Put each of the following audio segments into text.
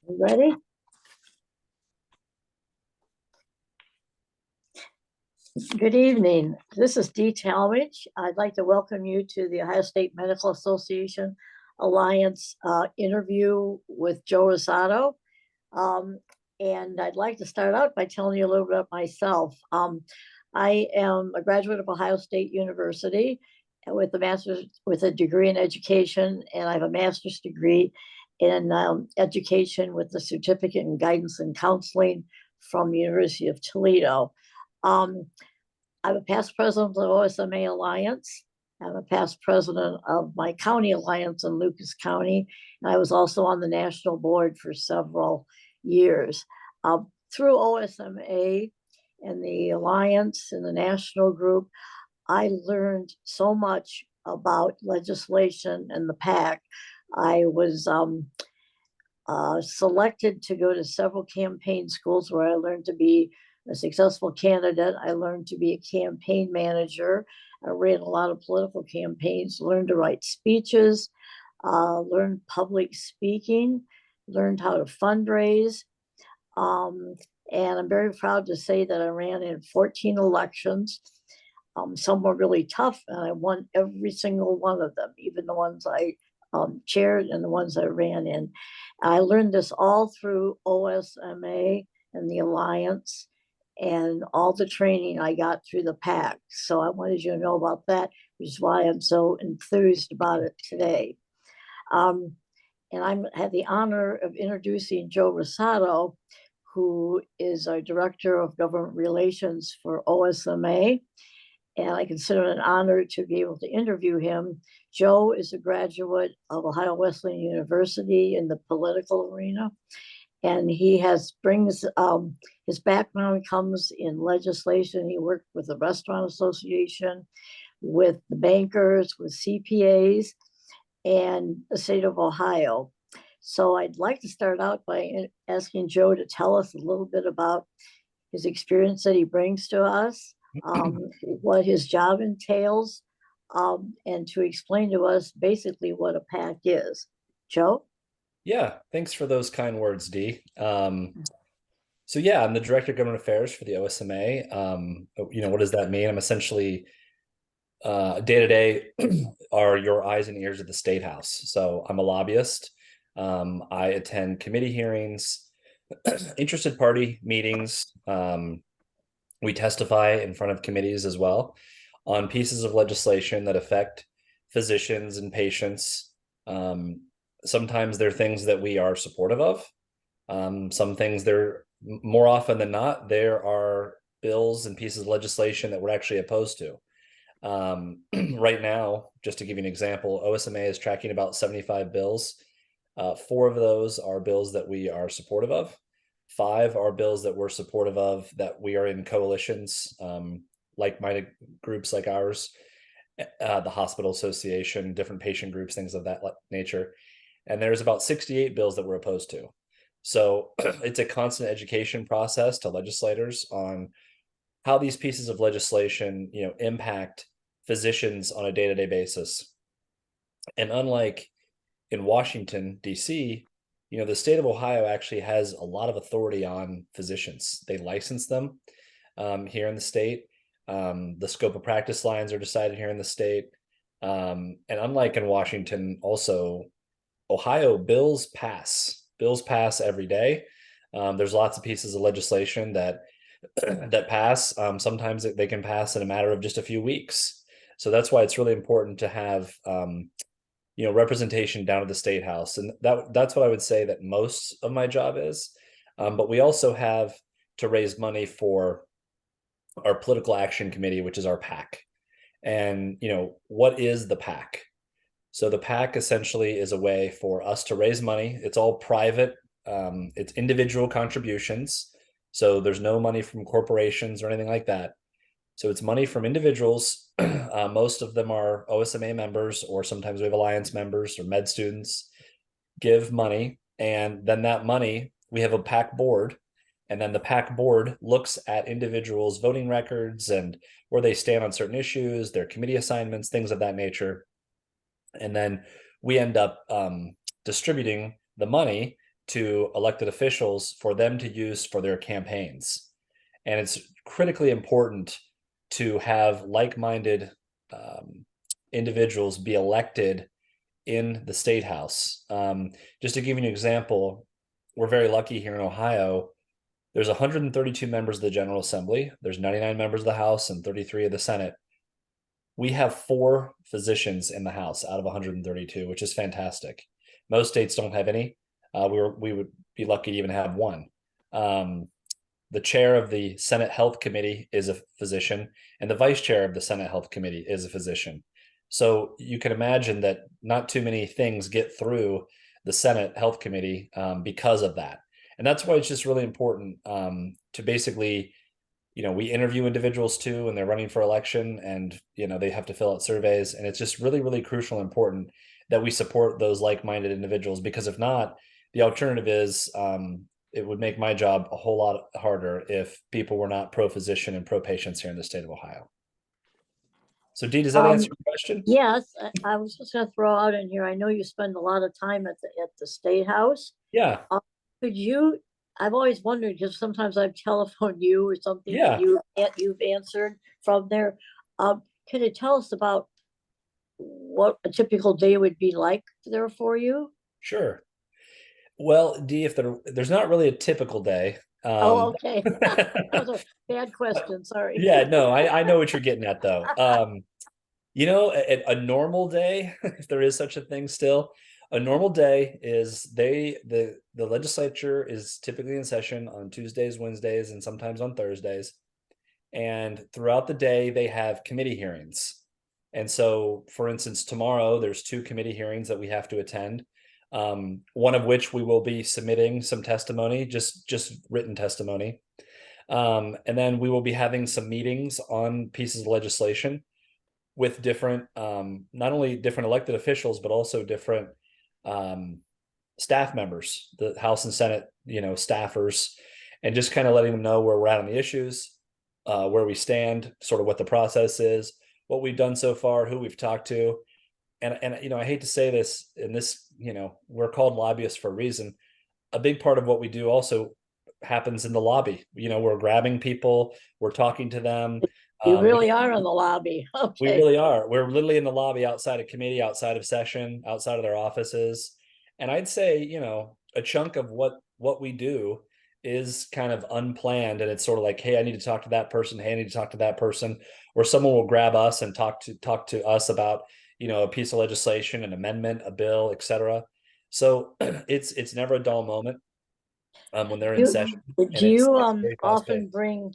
Ready? Good evening. This is Dee Talmage. I'd like to welcome you to the Ohio State Medical Association Alliance interview with Joe Rosato. And I'd like to start out by telling you a little bit about myself. I am a graduate of Ohio State University with a degree in education, and I have a master's degree in education with a certificate in guidance and counseling from the University of Toledo. I'm a past president of the OSMA Alliance. I'm a past president of my county alliance in Lucas County. And I was also on the national board for several years. Through OSMA and the alliance and the national group, I learned so much about legislation and the PAC. I was selected to go to several campaign schools where I learned to be a successful candidate. I learned to be a campaign manager. I ran a lot of political campaigns, learned to write speeches, learned public speaking, learned how to fundraise. And I'm very proud to say that I ran in 14 elections. Some were really tough, and I won every single one of them, even the ones I chaired and the ones I ran in. I learned this all through OSMA and the Alliance and all the training I got through the PAC. So I wanted you to know about that, which is why I'm so enthused about it today. And I had the honor of introducing Joe Rosato, who is our Director of Government Relations for OSMA. And I consider it an honor to be able to interview him. Joe is a graduate of Ohio Wesleyan University in the political arena, and he brings his background comes in legislation. He worked with the Restaurant Association, with the bankers, with CPAs, and the state of Ohio. So I'd like to start out by asking Joe to tell us a little bit about his experience that he brings to us, what his job entails, and to explain to us basically what a PAC is. Joe? Yeah, thanks for those kind words, Dee. So yeah, I'm the Director of Government Affairs for the OSMA. What does that mean? I'm essentially day to day are your eyes and ears at the State House. So I'm a lobbyist. I attend committee hearings, interested party meetings. We testify in front of committees as well on pieces of legislation that affect physicians and patients. Sometimes they're things that we are supportive of. Some things more often than not, there are bills and pieces of legislation that we're actually opposed to. Right now, just to give you an example, OSMA is tracking about 75 bills. 4 of those are bills that we are supportive of. 5 are bills that we're supportive of, that we are in coalitions, like-minded groups like ours, the Hospital Association, different patient groups, things of that nature. And there's about 68 bills that we're opposed to. So it's a constant education process to legislators on how these pieces of legislation, impact physicians on a day-to-day basis. And unlike in Washington, D.C., the state of Ohio actually has a lot of authority on physicians. They license them here in the state. The scope of practice lines are decided here in the state. And unlike in Washington, also, Ohio bills pass every day. There's lots of pieces of legislation that pass. Sometimes they can pass in a matter of just a few weeks. So that's why it's really important to have representation down at the State House. And that's what I would say that most of my job is. But we also have to raise money for our political action committee, which is our PAC. And what is the PAC? So the PAC essentially is a way for us to raise money. It's all private. It's individual contributions. So there's no money from corporations or anything like that. So it's money from individuals. Most of them are OSMA members, or sometimes we have Alliance members or med students give money. And then that money, we have a PAC board. And then the PAC board looks at individuals' voting records and where they stand on certain issues, their committee assignments, things of that nature. And then we end up distributing the money to elected officials for them to use for their campaigns. And it's critically important to have like-minded individuals be elected in the state house. Just to give you an example, we're very lucky here in Ohio. There's 132 members of the General Assembly. There's 99 members of the House and 33 of the Senate. We have 4 physicians in the House out of 132, which is fantastic. Most states don't have any. We would be lucky to even have one. The chair of the Senate Health Committee is a physician, and the vice chair of the Senate Health Committee is a physician. So you can imagine that not too many things get through the Senate Health Committee because of that. And that's why it's just really important to basically, we interview individuals too, and they're running for election, and, they have to fill out surveys. And it's just really, really crucial and important that we support those like-minded individuals, because if not, the alternative is it would make my job a whole lot harder if people were not pro-physician and pro-patients here in the state of Ohio. So Dee, does that answer your question? Yes, I was just going to throw out in here. I know you spend a lot of time at the State House. Yeah. Could you? I've always wondered, because sometimes I've telephoned you or something, Yeah. and you've answered from there. Can you tell us about what a typical day would be like there for you? Sure. Well, Dee, if there's not really a typical day. Oh, okay. That was a bad question. Sorry. Yeah, no, I know what you're getting at though. A normal day, if there is such a thing still, a normal day is the legislature is typically in session on Tuesdays, Wednesdays, and sometimes on Thursdays. And throughout the day, they have committee hearings. And so, for instance, tomorrow there's 2 committee hearings that we have to attend. One of which we will be submitting some testimony, just written testimony. And then we will be having some meetings on pieces of legislation with different, not only different elected officials, but also different staff members, the House and Senate, staffers, and just kind of letting them know where we're at on the issues, where we stand, sort of what the process is, what we've done so far, who we've talked to. And I hate to say this, and this, we're called lobbyists for a reason. A big part of what we do also happens in the lobby. We're grabbing people, we're talking to them. You really are in the lobby. Okay. We really are. We're literally in the lobby, outside of committee, outside of session, outside of their offices. And I'd say, a chunk of what we do is kind of unplanned, and it's sort of like, hey, I need to talk to that person. Hey, I need to talk to that person. Or someone will grab us and talk to us about, a piece of legislation, an amendment, a bill, etc. So it's never a dull moment when they're in session. Do you often bring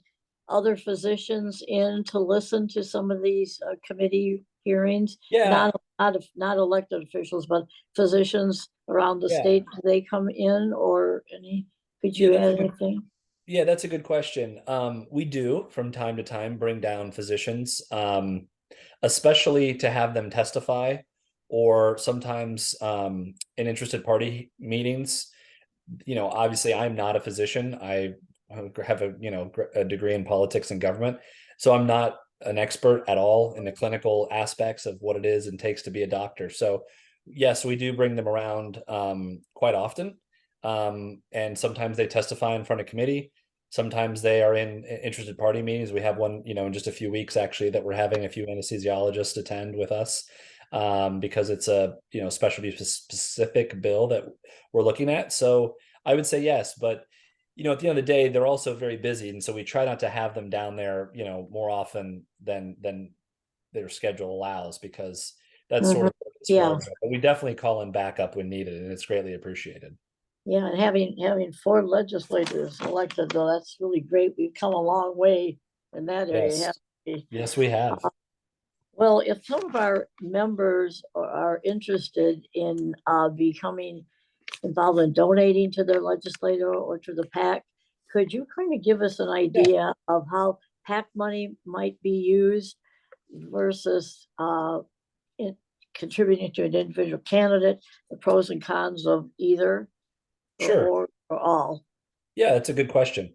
other physicians in to listen to some of these committee hearings? Yeah. Not elected officials, but physicians around the state. Do they come in, or any? Could you add anything? Yeah, that's a good question. We do from time to time bring down physicians, especially to have them testify, or sometimes in interested party meetings. Obviously I'm not a physician. I have a degree in politics and government, so I'm not an expert at all in the clinical aspects of what it is and takes to be a doctor. So yes, we do bring them around quite often. And sometimes they testify in front of committee. Sometimes they are in interested party meetings. We have one, in just a few weeks, actually, that we're having a few anesthesiologists attend with us because it's a, specialty specific bill that we're looking at. So I would say yes, but, at the end of the day, they're also very busy. And so we try not to have them down there, more often than their schedule allows, because that's sort of what it's for. But we definitely call in backup when needed, and it's greatly appreciated. Yeah, and having 4 legislators elected, though, that's really great. We've come a long way in that area. Yes, we have. Well, if some of our members are interested in becoming involved in donating to their legislator or to the PAC, could you kind of give us an idea of how PAC money might be used versus contributing to an individual candidate, the pros and cons of either? Sure. Or all? Yeah, that's a good question.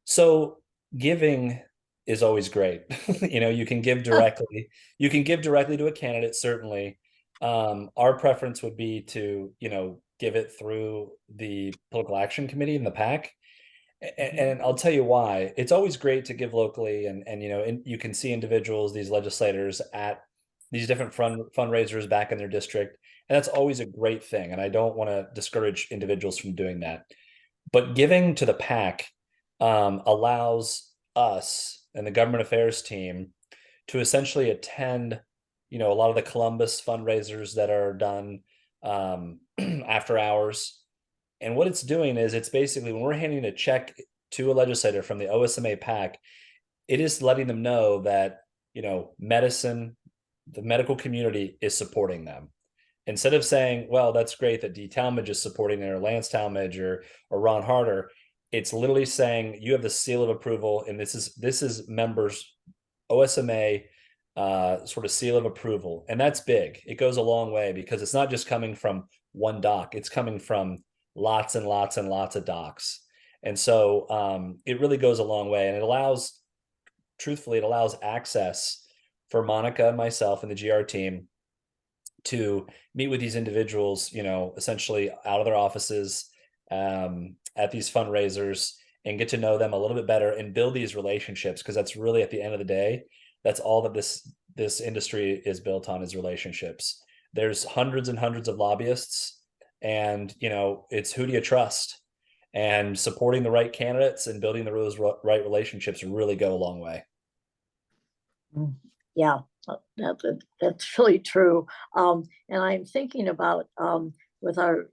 So giving is always great. You can give directly. You can give directly to a candidate, certainly. Our preference would be to, give it through the political action committee and the PAC. And I'll tell you why. It's always great to give locally, and you can see individuals, these legislators at these different fundraisers back in their district, and that's always a great thing. And I don't want to discourage individuals from doing that. But giving to the PAC allows us and the government affairs team to essentially attend, a lot of the Columbus fundraisers that are done after hours. And what it's doing is it's basically when we're handing a check to a legislator from the OSMA PAC, it is letting them know that, medicine, the medical community is supporting them. Instead of saying, well, that's great that D. Talmage is supporting it, or Lance Talmage, or Ron Harder, it's literally saying you have the seal of approval, and this is members OSMA sort of seal of approval. And that's big. It goes a long way because it's not just coming from one doc, it's coming from lots and lots and lots of docs. And so it really goes a long way, and it allows access for Monica and myself and the GR team to meet with these individuals, essentially out of their offices at these fundraisers, and get to know them a little bit better and build these relationships, because that's really, at the end of the day, that's all that this industry is built on, is relationships. There's hundreds and hundreds of lobbyists, and it's who do you trust, and supporting the right candidates and building those right relationships really go a long way. Yeah, that's really true. And I'm thinking about with our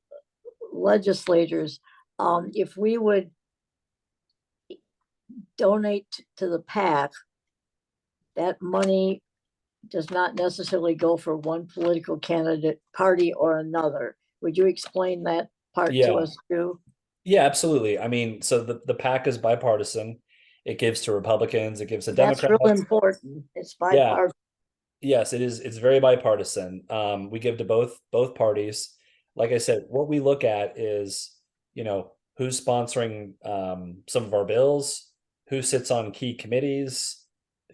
legislators, if we would donate to the PAC, that money does not necessarily go for one political candidate, party, or another. Would you explain that part to us too? Yeah, absolutely. I mean, so the PAC is bipartisan. It gives to Republicans, it gives to That's Democrats. really important. It's bipartisan. Yes, it is. It's very bipartisan. We give to both parties. Like I said, what we look at is, who's sponsoring some of our bills, who sits on key committees,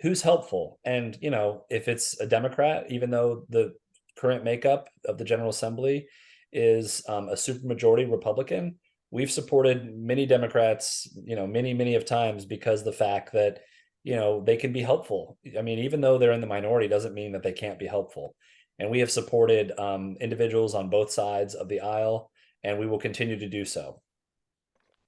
who's helpful. And, if it's a Democrat, even though the current makeup of the General Assembly is a supermajority Republican, we've supported many Democrats, many of times, because the fact that, they can be helpful. I mean, even though they're in the minority doesn't mean that they can't be helpful. And we have supported individuals on both sides of the aisle, and we will continue to do so.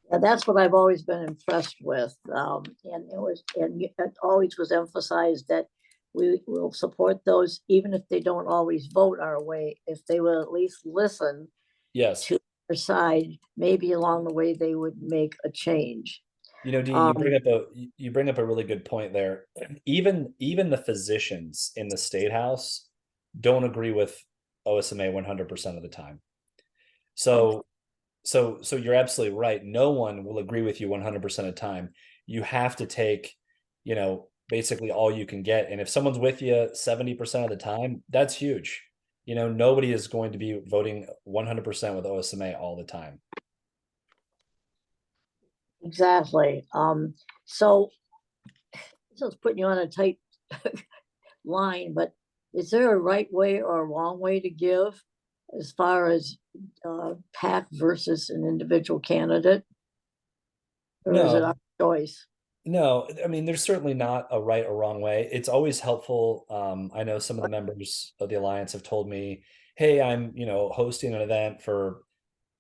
And that's what I've always been impressed with. And it always was emphasized that we will support those, even if they don't always vote our way, if they will at least listen to our side, maybe along the way they would make a change. Dee, you bring up a really good point there. Even the physicians in the state house don't agree with OSMA 100% of the time. So you're absolutely right. No one will agree with you 100% of the time. You have to take, basically all you can get. And if someone's with you 70% of the time, that's huge. Nobody is going to be voting 100% with OSMA all the time. Exactly. So this is putting you on a tight line, but is there a right way or a wrong way to give as far as PAC versus an individual candidate? Or is it our choice? No, I mean, there's certainly not a right or wrong way. It's always helpful. I know some of the members of the Alliance have told me, hey, I'm, hosting an event for,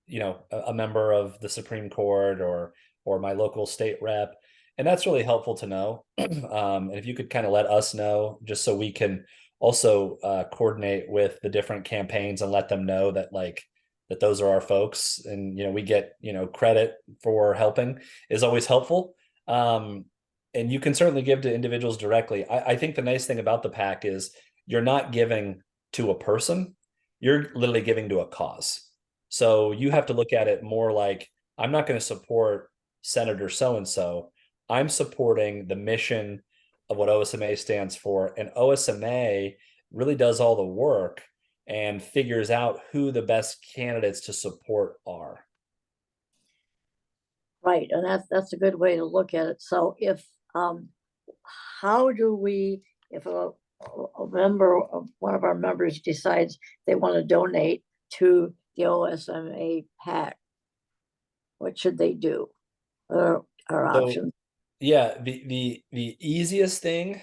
a member of the Supreme Court or my local state rep. And that's really helpful to know. And if you could kind of let us know, just so we can also coordinate with the different campaigns and let them know that that those are our folks, and we get credit for helping, is always helpful. And you can certainly give to individuals directly. I think the nice thing about the PAC is you're not giving to a person, you're literally giving to a cause. So you have to look at it more like, I'm not going to support Senator so-and-so. I'm supporting the mission of what OSMA stands for. And OSMA really does all the work and figures out who the best candidates to support are. Right, and that's a good way to look at it. So if how do we, if a member of one of our members decides they want to donate to the OSMA PAC? What should they do? Or So options? yeah, the easiest thing,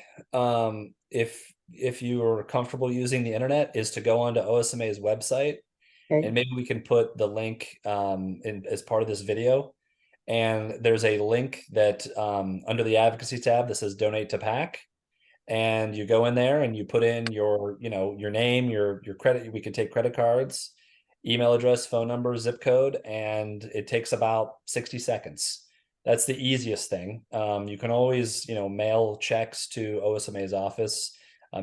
if you are comfortable using the internet, is to go onto OSMA's website, Okay. and maybe we can put the link in as part of this video. And there's a link that under the advocacy tab that says donate to PAC, and you go in there and you put in your, you know, your name, your credit. We can take credit cards, email address, phone number, zip code, and it takes about 60 seconds. That's the easiest thing. You can always, you know, mail checks to OSMA's office.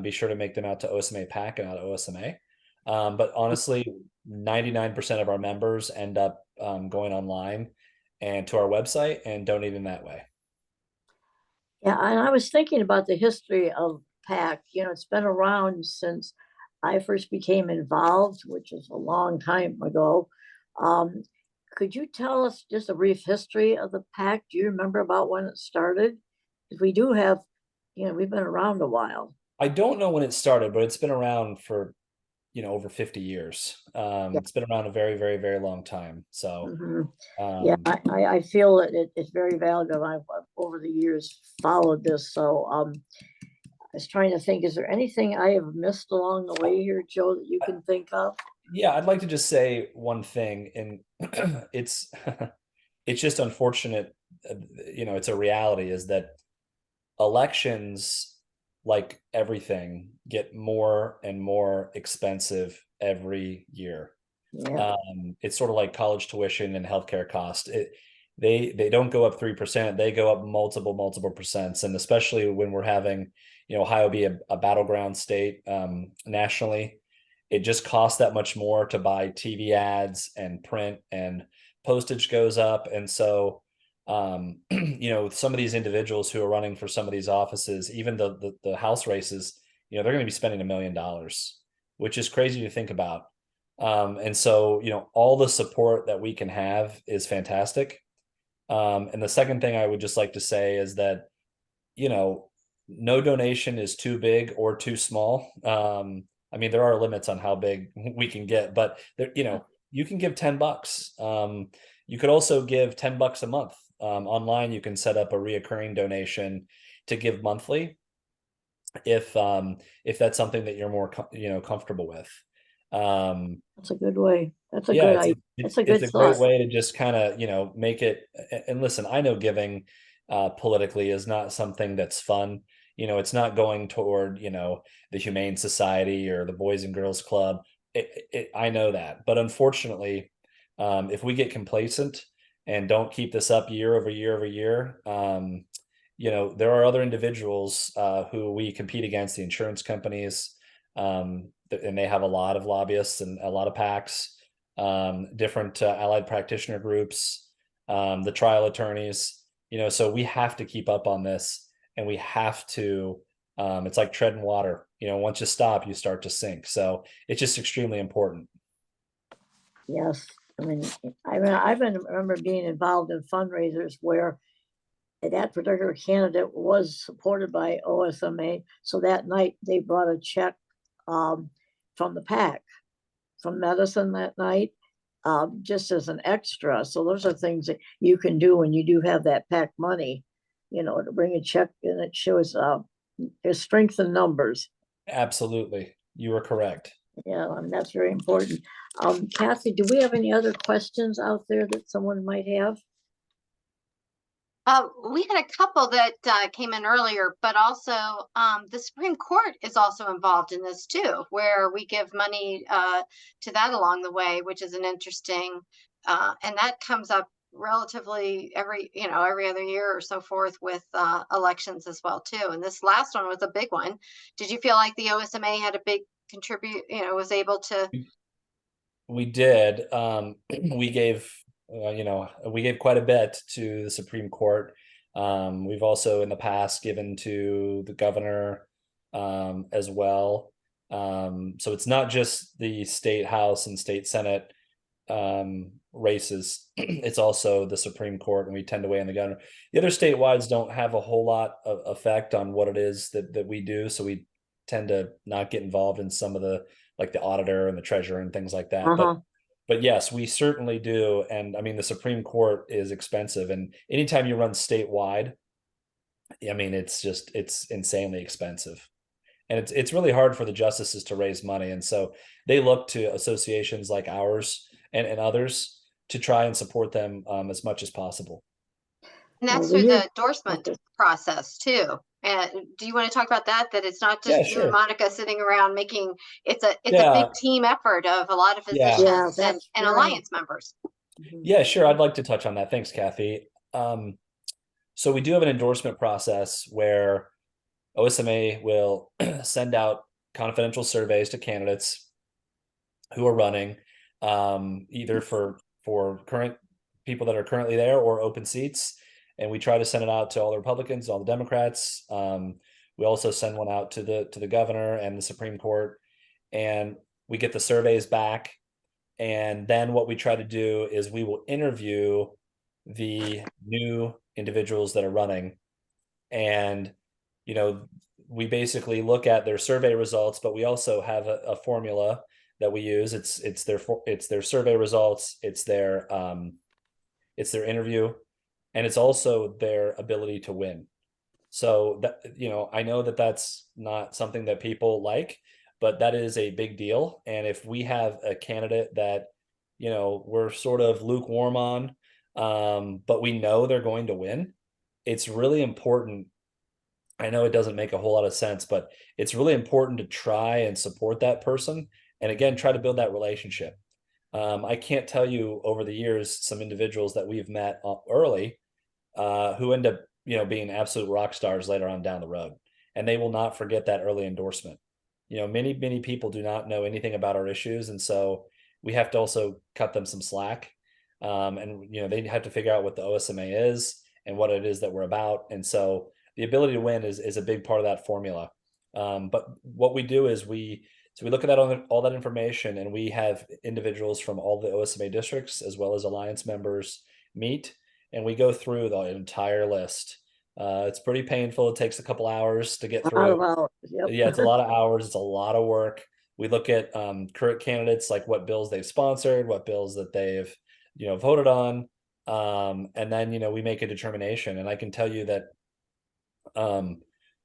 Be sure to make them out to OSMA PAC and not OSMA. But honestly, 99% of our members end up going online and to our website and donating that way. Yeah, and I was thinking about the history of PAC. It's been around since I first became involved, which is a long time ago. Um, could you tell us just a brief history of the PAC? Do you remember about when it started? Because we do have, we've been around a while. I don't know when it started, but it's been around for, over 50 years. Yeah. It's been around a very, very, very long time. So, Mhm. Yeah, um, I feel that it's very valuable. I've over the years followed this. So I was trying to think, is there anything I have missed along the way here, Joe, that you can think of? yeah, I'd like to just say one thing, and it's it's just unfortunate. It's a reality is that elections, like everything, get more and more expensive every year. Yeah, It's sort of like college tuition and healthcare cost. They don't go up 3%. They go up multiple percents. And especially when we're having, Ohio be a battleground state nationally, it just costs that much more to buy TV ads and print, and postage goes up. And so, some of these individuals who are running for some of these offices, even the House races, they're going to be spending $1 million, which is crazy to think about. And so, all the support that we can have is fantastic. And the second thing I would just like to say is that, you know, no donation is too big or too small. I mean, there are limits on how big we can get, but there, you can give $10. You could also give $10 a month. Online, you can set up a reoccurring donation to give monthly if that's something that you're more comfortable with. that's a good way. That's a Yeah, good it's a idea. That's a it's good a great thought. way to just kind of, make it. And listen, I know giving politically is not something that's fun. It's not going toward, the Humane Society or the Boys and Girls Club. I know that. But unfortunately, if we get complacent and don't keep this up year over year over year, there are other individuals who we compete against, the insurance companies, and they have a lot of lobbyists and a lot of PACs, different allied practitioner groups, the trial attorneys, so we have to keep up on this, and we have to, it's like treading water, once you stop, you start to sink. So it's just extremely important. Yes. I remember being involved in fundraisers where that particular candidate was supported by OSMA. So that night they brought a check um, from the PAC, from medicine that night, just as an extra. So those are things that you can do when you do have that PAC money, to bring a check, and it shows there's strength in numbers. Absolutely, you are correct. Yeah, that's very important. Kathy, do we have any other questions out there that someone might have? We had a couple that came in earlier, but also the Supreme Court is also involved in this too, where we give money to that along the way, which is an interesting, and that comes up relatively every other year or so forth with elections as well too. And this last one was a big one. Did you feel like the OSMA had a big contribute, was able to? We did. We gave, we gave quite a bit to the Supreme Court. We've also in the past given to the governor as well. So it's not just the state house and state senate races. It's also the Supreme Court, and we tend to weigh in the governor. The other statewide don't have a whole lot of effect on what it is that we do, so we tend to not get involved in some of the, like the auditor and the treasurer and things like that. Uh-huh. but yes, we certainly do. And I mean, the Supreme Court is expensive, and anytime you run statewide, I mean, it's insanely expensive. And it's really hard for the justices to raise money. And so they look to associations like ours and others to try and support them as much as possible. And that's we through hear, the endorsement okay, process too. And do you want to talk about that? That it's not Yeah, just you and sure. Monica sitting around making, it's a big Yeah, team effort of a lot of yeah, yeah, physicians that's and very, alliance members. mhm. yeah, sure. I'd like to touch on that. Thanks, Kathy. So we do have an endorsement process where OSMA will send out confidential surveys to candidates who are running, either for current people that are currently there or open seats. And we try to send it out to all the Republicans, all the Democrats. We also send one out to the governor and the Supreme Court, and we get the surveys back. And then what we try to do is we will interview the new individuals that are running, and you know we basically look at their survey results, but we also have a formula that we use. It's their survey results, it's their interview, and it's also their ability to win. So that, I know that that's not something that people like, but that is a big deal. And if we have a candidate that, we're sort of lukewarm on, but we know they're going to win, it's really important. I know it doesn't make a whole lot of sense, but it's really important to try and support that person. And again, try to build that relationship. I can't tell you over the years, some individuals that we've met early who end up, being absolute rock stars later on down the road. And they will not forget that early endorsement. Many, many people do not know anything about our issues. And so we have to also cut them some slack. They have to figure out what the OSMA is and what it is that we're about. And so the ability to win is a big part of that formula. But what we do is we look at that all that information, and we have individuals from all the OSMA districts as well as alliance members meet, and we go through the entire list. It's pretty painful. It takes a couple hours to get A lot through. of hours, yep. Yeah, it's a lot of hours. It's a lot of work. We look at current candidates, like what bills they've sponsored, what bills that they've, voted on. And then, we make a determination. And I can tell you that,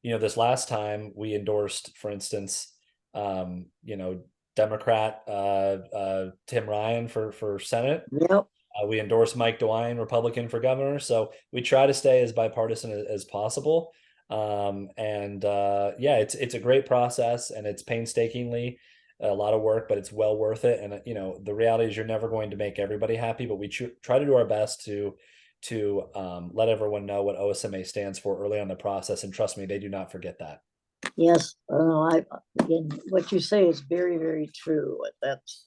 this last time we endorsed, for instance, Democrat Tim Ryan for Senate. Yep. We endorse Mike DeWine, Republican, for governor. So we try to stay as bipartisan as possible. Yeah, it's a great process, and it's painstakingly a lot of work, but it's well worth it. And the reality is you're never going to make everybody happy, but we try to do our best to let everyone know what OSMA stands for early on in the process. And trust me, they do not forget that. Yes, again, what you say is very, very true. That's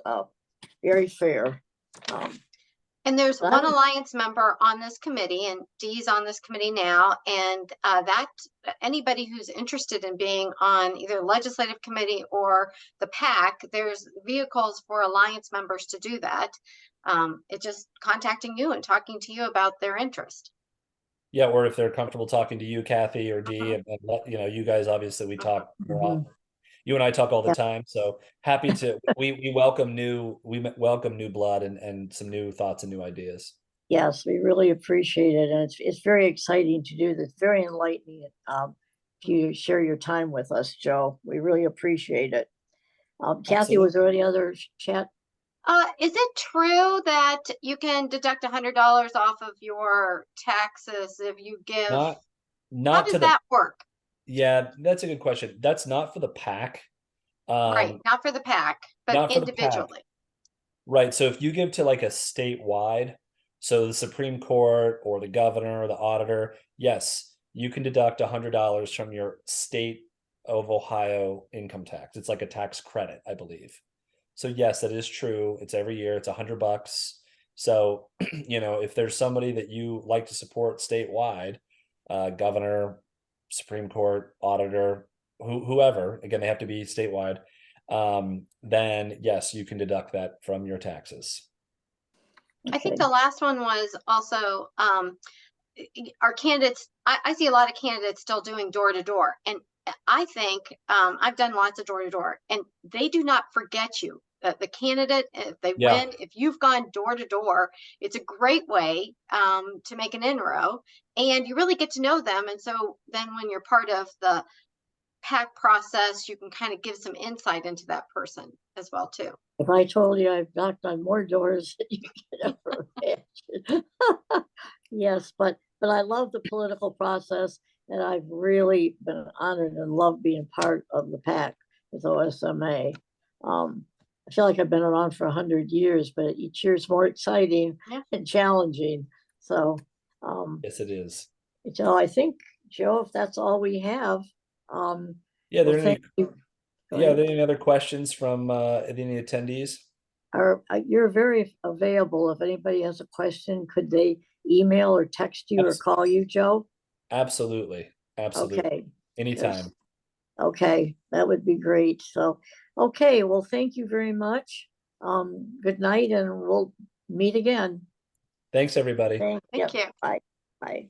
very fair. And there's But one alliance member on this committee, and Dee's on this committee now. And that anybody who's interested in being on either legislative committee or the PAC, there's vehicles for alliance members to do that. It's just contacting you and talking to you about their interest. Yeah, or if they're comfortable talking to you, Kathy or Dee, and you guys, obviously we talk more Mhm. often. You and I talk all the Yeah. time, so happy to we welcome new blood and some new thoughts and new ideas. Yes, we really appreciate it, and it's very exciting to do this. Very enlightening. If you share your time with us, Joe, we really appreciate it. Kathy, was there any other chat? Is it true that you can deduct $100 off of your taxes if you give? How Not does to the that work? Yeah, that's a good question. That's not for the PAC. Right, not for the PAC, but Not for the PAC. individually. Right. So if you give to like a statewide, so the Supreme Court or the governor or the auditor, yes, you can deduct $100 from your state of Ohio income tax. It's like a tax credit, I believe. So yes, that is true. It's every year. It's $100. So, if there's somebody that you like to support statewide, governor, Supreme Court, auditor, whoever, again, they have to be statewide. Then yes, you can deduct that from your taxes. I think Okay. the last one was also our candidates. I see a lot of candidates still doing door to door, and I think I've done lots of door to door, and they do not forget you. the candidate, if they Yeah. win, if you've gone door to door, it's a great way to make an inroad, and you really get to know them. And so then when you're part of the PAC process, you can kind of give some insight into that person as well too. If I told you I've knocked on more doors than you can ever imagine. Yes, but I love the political process, and I've really been honored and love being part of the PAC with OSMA. I feel like I've been around for 100 years, but each year is more exciting and challenging. So, Yes, it is. so I think, Joe, if that's all we have, Yeah, well, there thank you. are there any other questions from any attendees? You're very available. If anybody has a question, could they email or text you or call you, Joe? Absolutely. Absolutely. Okay. Anytime. Yes. Okay, that would be great. So, okay, well, thank you very much. Good night, and we'll meet again. Thanks, everybody. Thank you. Bye. Bye.